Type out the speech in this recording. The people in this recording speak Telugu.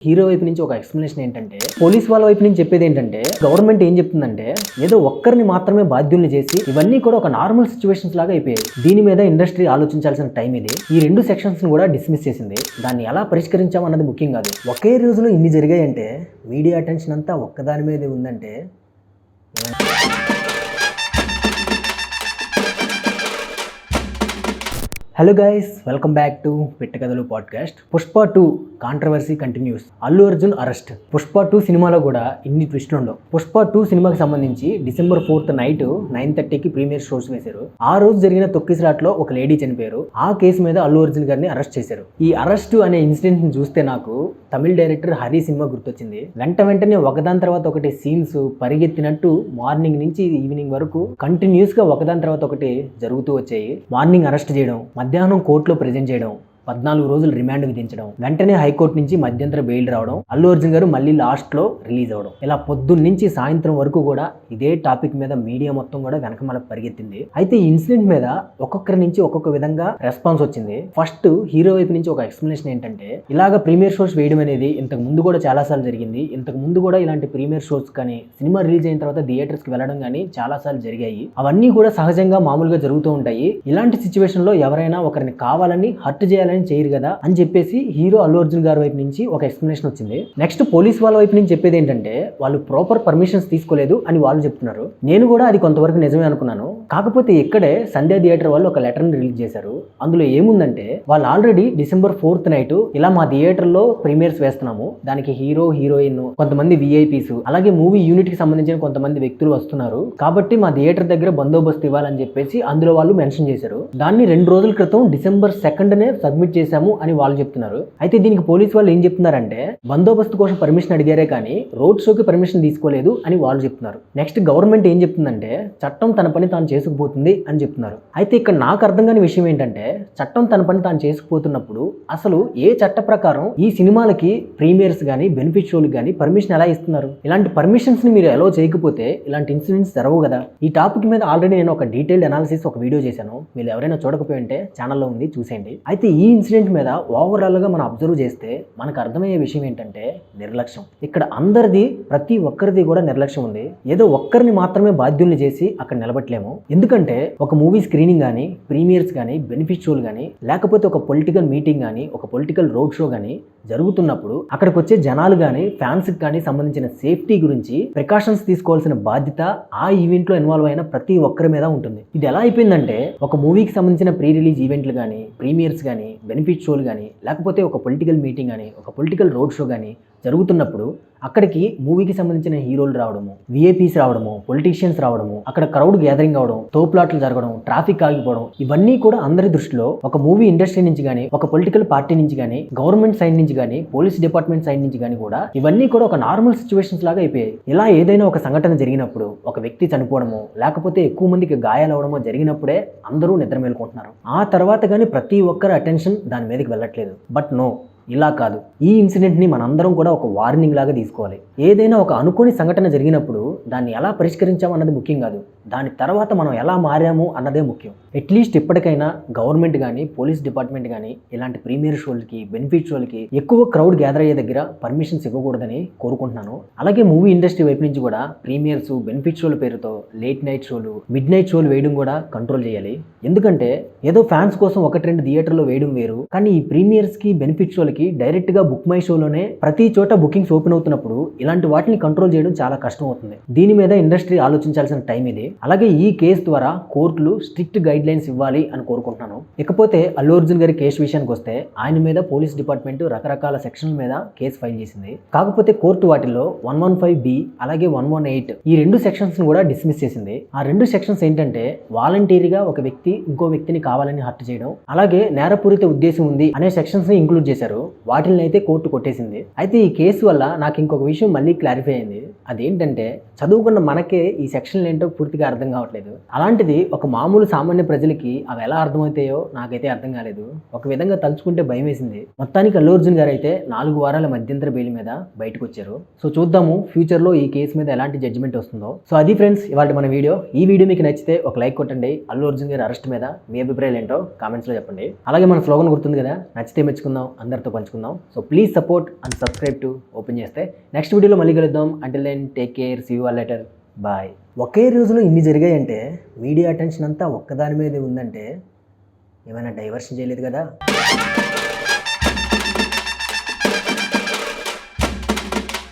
హీరో వైపు నుంచి ఒక ఎక్స్ప్లెనేషన్ ఏంటంటే, పోలీస్ వాళ్ళ వైపు నుంచి చెప్పేది ఏంటంటే, గవర్నమెంట్ ఏం చెప్తుందంటే ఏదో ఒక్కరిని మాత్రమే బాధ్యుల్ని చేసి ఇవన్నీ కూడా ఒక నార్మల్ సిచ్యువేషన్స్ లాగా అయిపోయాయి. దీని మీద ఇండస్ట్రీ ఆలోచించాల్సిన టైం ఇది. ఈ రెండు సెక్షన్స్ ని కూడా డిస్మిస్ చేసింది. దాన్ని ఎలా పరిష్కరించామన్నది ముఖ్యం కాదు. ఒకే రోజులో ఇన్ని జరిగాయంటే మీడియా అటెన్షన్ అంతా ఒక్కదాని మీదే ఉందంటే hello guys, welcome back to పెట్టకథలు podcast. Pushpa 2 controversy continues. Allu Arjun arrest. Pushpa 2 సినిమాలో కూడా ఇన్ని ట్విస్టులు ఉండవు. పుష్ప 2 సినిమాకి సంబంధించి December 4th నైట్ 9:30కి ప్రీమియర్ షోస్ వేశారు. ఆ రోజు జరిగిన తొక్కిసలాట్లో ఒక లేడీ చనిపోయారు. ఆ కేసు మీద అల్లు అర్జున్ గారిని అరెస్ట్ చేశారు. ఈ అరెస్ట్ అనే ఇన్సిడెంట్ ని చూస్తే నాకు తమిళ డైరెక్టర్ హరి సినిమా గుర్తొచ్చింది. వెంటనే ఒకదాని తర్వాత ఒకటి సీన్స్ పరిగెత్తినట్టు మార్నింగ్ నుంచి ఈవినింగ్ వరకు కంటిన్యూస్ గా ఒకదాని తర్వాత ఒకటి జరుగుతూ వచ్చాయి. మార్నింగ్ అరెస్ట్ చేయడం, మధ్యాహ్నం కోర్టులో ప్రెజెంట్ చేయడం, 14 రోజులు రిమాండ్ విధించడం, వెంటనే హైకోర్టు నుంచి మధ్యంతర బెయిల్ రావడం, అల్లు అర్జున్ గారు మళ్ళీ లాస్ట్ లో రిలీజ్ అవడం, ఇలా పొద్దున్న నుంచి సాయంత్రం వరకు కూడా ఇదే టాపిక్ మీద మీడియా మొత్తం కూడా వెనకమల పరిగెత్తింది. అయితే ఈ ఇన్సిడెంట్ మీద ఒక్కొక్కరి నుంచి ఒక్కొక్క విధంగా రెస్పాన్స్ వచ్చింది. ఫస్ట్ హీరో వైపు నుంచి ఒక ఎక్స్ప్లెనేషన్ ఏంటంటే, ఇలాగ ప్రీమియర్ షోస్ వేయడం అనేది ఇంతకు ముందు కూడా చాలా సార్లు జరిగింది. ఇంతకు ముందు కూడా ఇలాంటి ప్రీమియర్ షోస్ కానీ సినిమా రిలీజ్ అయిన తర్వాత థియేటర్స్ కి వెళ్ళడం కానీ చాలా సార్లు జరిగాయి. అవన్నీ కూడా సహజంగా మామూలుగా జరుగుతూ ఉంటాయి. ఇలాంటి సిచ్యువేషన్ లో ఎవరైనా ఒకరిని కావాలని హర్ట్ చేయాలని చేయరు కదా అని చెప్పేసి హీరో అల్లు అర్జున్ గారి వైపు నుంచి ఒక ఎక్స్ప్లెనేషన్ వచ్చింది. నెక్స్ట్ పోలీస్ వాళ్ళ వైపు నుంచి చెప్పేది ఏంటంటే, వాళ్ళు ప్రాపర్ పర్మిషన్స్ తీసుకోలేదు అని వాళ్ళు చెప్తున్నారు. నేను కూడా అది కొంతవరకు నిజమే అనుకున్నాను. కాకపోతే ఇక్కడే సంధ్య థియేటర్ వాళ్ళు ఒక లెటర్ ని రిలీజ్ చేశారు. అందులో ఏముందంటే, వాళ్ళు ఆల్రెడీ December 4th నైట్ ఇలా మా థియేటర్ లో ప్రీమియర్స్ వేస్తున్నాము, దానికి హీరో హీరోయిన్ కొంతమంది విఐపీస్ అలాగే మూవీ యూనిట్ కి సంబంధించిన కొంతమంది వ్యక్తులు వస్తున్నారు కాబట్టి మా థియేటర్ దగ్గర బందోబస్తు ఇవ్వాలని చెప్పేసి అందులో వాళ్ళు మెన్షన్ చేశారు. దాన్ని 2 రోజుల క్రితం December 2nd సబ్మిట్ చేశాము అని వాళ్ళు చెప్తున్నారు. అయితే దీనికి పోలీస్ వాళ్ళు ఏం చెప్తున్నారంటే, బందోబస్తు కోసం పర్మిషన్ అడిగారే కానీ రోడ్ షోకి పర్మిషన్ తీసుకోలేదు అని వాళ్ళు చెప్తున్నారు. నెక్స్ట్ గవర్నమెంట్ ఏం చెప్తుందంటే, చట్టం తన పని తాను చేసుకుపోతుంది అని చెప్తున్నారు. అయితే ఇక్కడ నాకు అర్థం కాని విషయం ఏంటంటే, చట్టం తన పని తాను చేసుకుపోతున్నప్పుడు అసలు ఏ చట్ట ప్రకారం ఈ సినిమాలకి ప్రీమియర్స్ కానీ బెనిఫిట్ షోలకు కానీ పర్మిషన్ ఎలా ఇస్తున్నారు? ఇలాంటి పర్మిషన్స్ ని మీరు అలో చేయకపోతే ఇలాంటి ఇన్సిడెంట్స్ జరగవు కదా. ఈ టాపిక్ మీద ఆల్రెడీ నేను ఒక డీటెయిల్డ్ అనాలిసిస్ ఒక వీడియో చేశాను. మీరు ఎవరైనా చూడకపోయి ఉంటే ఛానల్లో ఉంది, చూసేయండి. అయితే ఈ ఇన్సిడెంట్ మీద ఓవరాల్ గా మనం అబ్జర్వ్ చేస్తే మనకు అర్థమయ్యే విషయం ఏంటంటే, నిర్లక్ష్యం. ఇక్కడ అందరిది, ప్రతి ఒక్కరిది కూడా నిర్లక్ష్యం ఉంది. ఏదో ఒక్కరిని మాత్రమే బాధ్యుల్ని చేసి అక్కడ నిలబెట్టలేము. ఎందుకంటే ఒక మూవీ స్క్రీనింగ్ కానీ ప్రీమియర్స్ కానీ బెనిఫిట్ షోలు కానీ లేకపోతే ఒక పొలిటికల్ మీటింగ్ కానీ ఒక పొలిటికల్ రోడ్ షో కానీ జరుగుతున్నప్పుడు అక్కడికి వచ్చే జనాలు కానీ ఫ్యాన్స్ కానీ సంబంధించిన సేఫ్టీ గురించి ప్రికాషన్స్ తీసుకోవాల్సిన బాధ్యత ఆ ఈవెంట్ లో ఇన్వాల్వ్ అయిన ప్రతి ఒక్కరి మీద ఉంటుంది. ఇది ఎలా అయిపోయిందంటే, ఒక మూవీకి సంబంధించిన ప్రీ రిలీజ్ ఈవెంట్లు కానీ ప్రీమియర్స్ కానీ బెనిఫిట్ షోలు కానీ లేకపోతే ఒక పొలిటికల్ మీటింగ్ కానీ ఒక పొలిటికల్ రోడ్ షో కానీ జరుగుతున్నప్పుడు అక్కడికి మూవీకి సంబంధించిన హీరోలు రావడము, విఐపీస్ రావడము, పొలిటీషియన్స్ రావడము, అక్కడ క్రౌడ్ గ్యాదరింగ్ అవడం, తోపులాట్లు జరగడం, ట్రాఫిక్ ఆగిపోవడం, ఇవన్నీ కూడా అందరి దృష్టిలో ఒక మూవీ ఇండస్ట్రీ నుంచి కానీ ఒక పొలిటికల్ పార్టీ నుంచి కానీ గవర్నమెంట్ సైడ్ నుంచి కానీ పోలీస్ డిపార్ట్మెంట్ సైడ్ నుంచి కానీ కూడా ఇవన్నీ కూడా ఒక నార్మల్ సిచ్యువేషన్స్ లాగా అయిపోయాయి. ఇలా ఏదైనా ఒక సంఘటన జరిగినప్పుడు, ఒక వ్యక్తి చనిపోవడమో లేకపోతే ఎక్కువ మందికి గాయాలు అవడమో జరిగినప్పుడే అందరూ నిద్ర మేలుకుంటున్నారు. ఆ తర్వాత కానీ ప్రతి ఒక్కరి అటెన్షన్ దాని మీదకి వెళ్ళట్లేదు. బట్ నో, ఇలా కాదు. ఈ ఇన్సిడెంట్ని మనందరం కూడా ఒక వార్నింగ్ లాగా తీసుకోవాలి. ఏదైనా ఒక అనుకోని సంఘటన జరిగినప్పుడు దాన్ని ఎలా పరిష్కరించాము అన్నది ముఖ్యం కాదు, దాని తర్వాత మనం ఎలా మారాము అన్నదే ముఖ్యం. అట్లీస్ట్ ఇప్పటికైనా గవర్నమెంట్ కానీ పోలీస్ డిపార్ట్మెంట్ కానీ ఇలాంటి ప్రీమియర్ షోలకి బెనిఫిట్ షోలకి ఎక్కువ క్రౌడ్ గ్యాదర్ అయ్యే దగ్గర పర్మిషన్స్ ఇవ్వకూడదని కోరుకుంటున్నాను. అలాగే మూవీ ఇండస్ట్రీ వైపు నుంచి కూడా ప్రీమియర్స్ బెనిఫిట్ షోల పేరుతో లేట్ నైట్ షోలు మిడ్ నైట్ షోలు వేయడం కూడా కంట్రోల్ చేయాలి. ఎందుకంటే ఏదో ఫ్యాన్స్ కోసం 1-2 థియేటర్లో వేయడం వేరు, కానీ ఈ ప్రీమియర్స్ కి బెనిఫిట్ షోలకి డైరెక్ట్ గా బుక్ మై షోలోనే ప్రతి చోట బుకింగ్స్ ఓపెన్ అవుతున్నప్పుడు ఇలాంటి వాటిని కంట్రోల్ చేయడం చాలా కష్టం అవుతుంది. దీని మీద ఇండస్ట్రీ ఆలోచించాల్సిన టైం ఇది. అలాగే ఈ కేసు ద్వారా కోర్టులు స్ట్రిక్ట్ గైడ్ లైన్స్ ఇవ్వాలి అని కోరుకుంటున్నాను. ఇకపోతే అల్లు అర్జున్ గారి కేసు విషయానికి వస్తే, ఆయన మీద పోలీస్ డిపార్ట్మెంట్ రకరకాల సెక్షన్ల మీద కేసు ఫైల్ చేసింది. కాకపోతే కోర్టు వాటిలో 115B అలాగే 118 ఈ 2 సెక్షన్స్ కూడా డిస్మిస్ చేసింది. ఆ 2 సెక్షన్స్ ఏంటంటే, వాలంటీర్గా ఒక వ్యక్తి ఇంకో వ్యక్తిని కావాలని హత్య చేయడం, అలాగే నేరపూరిత ఉద్దేశం ఉంది అనే సెక్షన్స్ ని ఇంక్లూడ్ చేశారు. వాటిని అయితే కోర్టు కొట్టేసింది. అయితే ఈ కేసు వల్ల నాకు ఇంకొక విషయం మళ్ళీ క్లారిఫై అయింది. అదేంటంటే, చదువుకున్న మనకే ఈ సెక్షన్లు ఏంటో పూర్తిగా అర్థం కావట్లేదు. అలాంటిది ఒక మామూలు సామాన్య ప్రజలకి అవి ఎలా అర్థమవుతాయో నాకైతే అర్థం కాలేదు. ఒక విధంగా తలుచుకుంటే భయం వేసింది. మొత్తానికి అల్లు అర్జున్ గారు అయితే 4 వారాల మధ్యంతర బెయిల్ మీద బయటకు వచ్చారు. సో చూద్దాము ఫ్యూచర్ లో ఈ కేసు మీద ఎలాంటి జడ్జిమెంట్ వస్తుందో. సో అది ఫ్రెండ్స్ ఇవాళ మన వీడియో. ఈ వీడియో మీకు నచ్చితే ఒక లైక్ కొట్టండి. అల్లు అర్జున్ గారి అరెస్ట్ మీద మీ అభిప్రాయాలు ఏంటో కామెంట్స్ లో చెప్పండి. అలాగే మన స్లోగన్ గుర్తుంది కదా, నచ్చితే మెచ్చుకుందాం, అందరితో మనతో పంచుకుందాం. So please support and subscribe to open చేస్తే. నెక్స్ట్ వీడియోలో మళ్ళీ కలుద్దాం. Until then take care, see you all later, bye. ఒకే రోజులో ఇన్ని జరిగాయంటే మీడియా అటెన్షన్ అంతా ఒక్కదాని మీదే ఉందంటే ఏమైనా డైవర్షన్ చేయలేదు కదా.